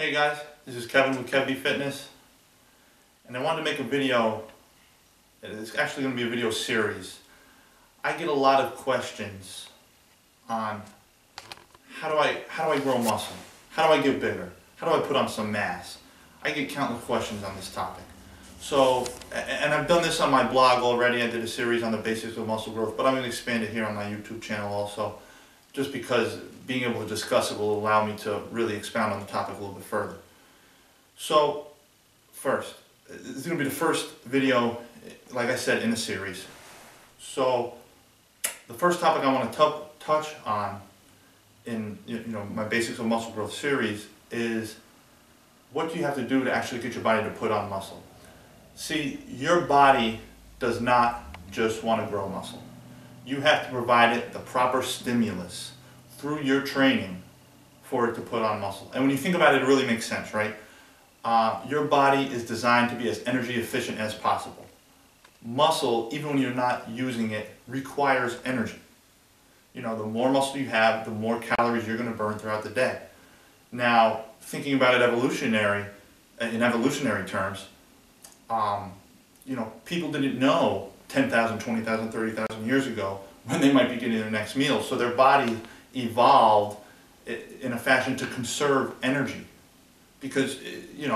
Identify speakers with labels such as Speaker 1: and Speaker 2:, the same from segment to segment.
Speaker 1: Hey guys, this is Kevin with Kev-D Fitness, and I wanted to make a video. It's actually going to be a video series. I get a lot of questions on how do I grow muscle? How do I get bigger? How do I put on some mass? I get countless questions on this topic. So, and I've done this on my blog already. I did a series on the basics of muscle growth, but I'm going to expand it here on my YouTube channel also, just because being able to discuss it will allow me to really expound on the topic a little bit further. So, first, this is going to be the first video, like I said, in the series. So, the first topic I want to touch on in my basics of muscle growth series is what do you have to do to actually get your body to put on muscle. See, your body does not just want to grow muscle. You have to provide it the proper stimulus through your training for it to put on muscle. And when you think about it, it really makes sense, right? Your body is designed to be as energy efficient as possible. Muscle, even when you're not using it, requires energy. You know, the more muscle you have, the more calories you're going to burn throughout the day. Now, thinking about it in evolutionary terms, people didn't know 10,000, 20,000, 30,000 years ago when they might be getting their next meal. So their body evolved in a fashion to conserve energy. Because, you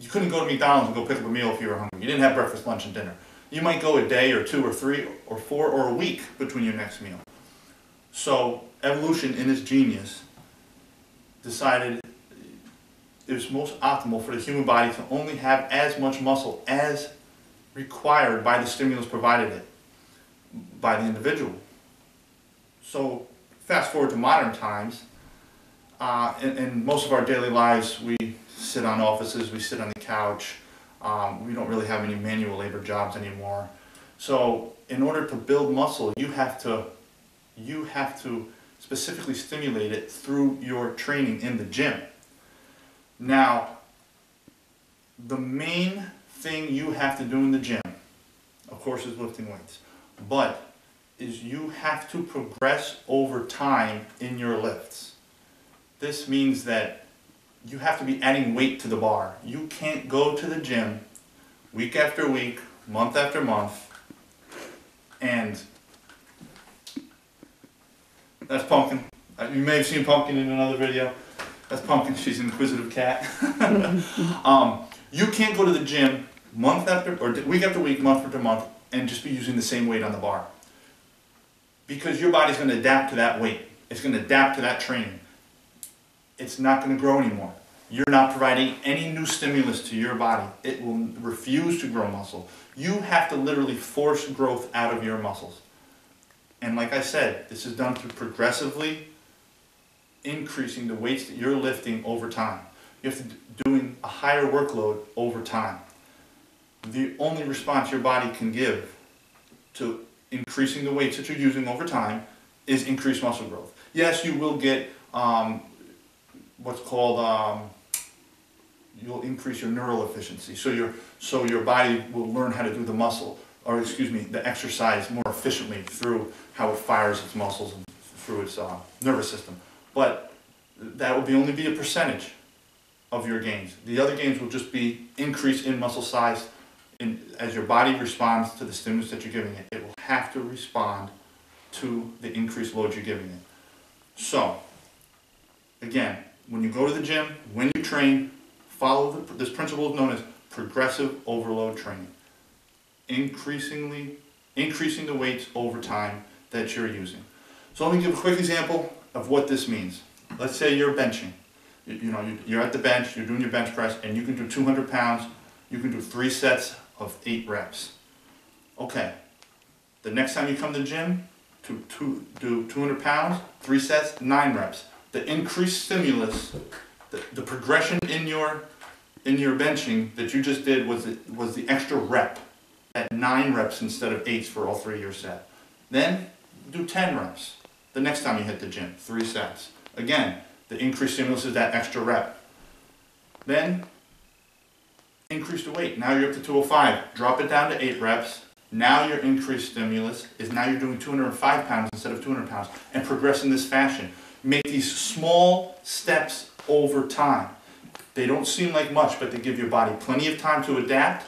Speaker 1: couldn't go to McDonald's and go pick up a meal if you were hungry. You didn't have breakfast, lunch, and dinner. You might go a day or two or three or four or a week between your next meal. So evolution, in its genius, decided it was most optimal for the human body to only have as much muscle as required by the stimulus provided it by the individual. So fast forward to modern times, in most of our daily lives we sit on offices, we sit on the couch, we don't really have any manual labor jobs anymore. So in order to build muscle, you have to specifically stimulate it through your training in the gym. Now, the main thing you have to do in the gym, of course, is lifting weights, but is you have to progress over time in your lifts. This means that you have to be adding weight to the bar. You can't go to the gym week after week, month after month, and that's Pumpkin. You may have seen Pumpkin in another video. That's Pumpkin, she's an inquisitive cat. You can't go to the gym week after week, month after month, and just be using the same weight on the bar. Because your body's going to adapt to that weight. It's going to adapt to that training. It's not going to grow anymore. You're not providing any new stimulus to your body. It will refuse to grow muscle. You have to literally force growth out of your muscles. And like I said, this is done through progressively increasing the weights that you're lifting over time. You have to doing a higher workload over time. The only response your body can give to increasing the weights that you're using over time is increased muscle growth. Yes, you will get what's called you'll increase your neural efficiency. So your body will learn how to do the exercise more efficiently through how it fires its muscles and through its nervous system. But that will only be a percentage of your gains. The other gains will just be increase in muscle size. As your body responds to the stimulus that you're giving it, it will have to respond to the increased load you're giving it. So, again, when you go to the gym, when you train, follow this principle known as progressive overload training. Increasing the weights over time that you're using. So let me give a quick example of what this means. Let's say you're benching. You're at the bench, you're doing your bench press, and you can do 200 pounds. You can do 3 sets of 8 reps. Okay, the next time you come to the gym, to do 200 pounds, 3 sets, 9 reps. The increased stimulus, the progression in your benching that you just did was the extra rep at 9 reps instead of 8s for all 3 of your set. Then do 10 reps. The next time you hit the gym, 3 sets. Again, the increased stimulus is that extra rep. Then increase the weight. Now you're up to 205. Drop it down to 8 reps. Now your increased stimulus is now you're doing 205 pounds instead of 200 pounds and progress in this fashion. Make these small steps over time. They don't seem like much, but they give your body plenty of time to adapt.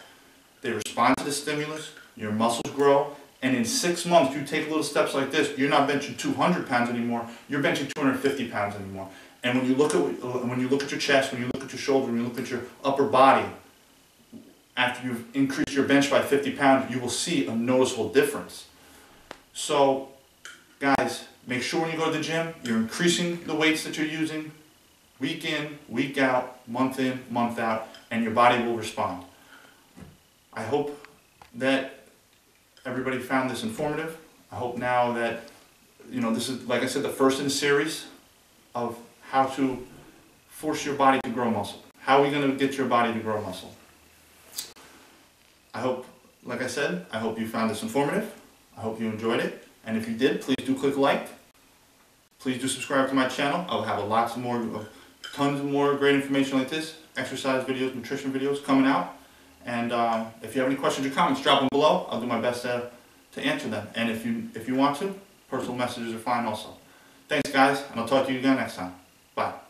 Speaker 1: They respond to the stimulus, your muscles grow, and in 6 months you take little steps like this, you're not benching 200 pounds anymore, you're benching 250 pounds anymore. And when you look at your chest, when you look at your shoulder, when you look at your upper body, after you've increased your bench by 50 pounds, you will see a noticeable difference. So, guys, make sure when you go to the gym, you're increasing the weights that you're using, week in, week out, month in, month out, and your body will respond. I hope that everybody found this informative. I hope now that, this is, like I said, the first in a series of how to force your body to grow muscle. How are we going to get your body to grow muscle? I hope, like I said, I hope you found this informative. I hope you enjoyed it. And if you did, please do click like. Please do subscribe to my channel. I'll have tons more great information like this, exercise videos, nutrition videos coming out. And if you have any questions or comments, drop them below. I'll do my best to answer them. And if you want to, personal messages are fine also. Thanks, guys, and I'll talk to you again next time. Bye.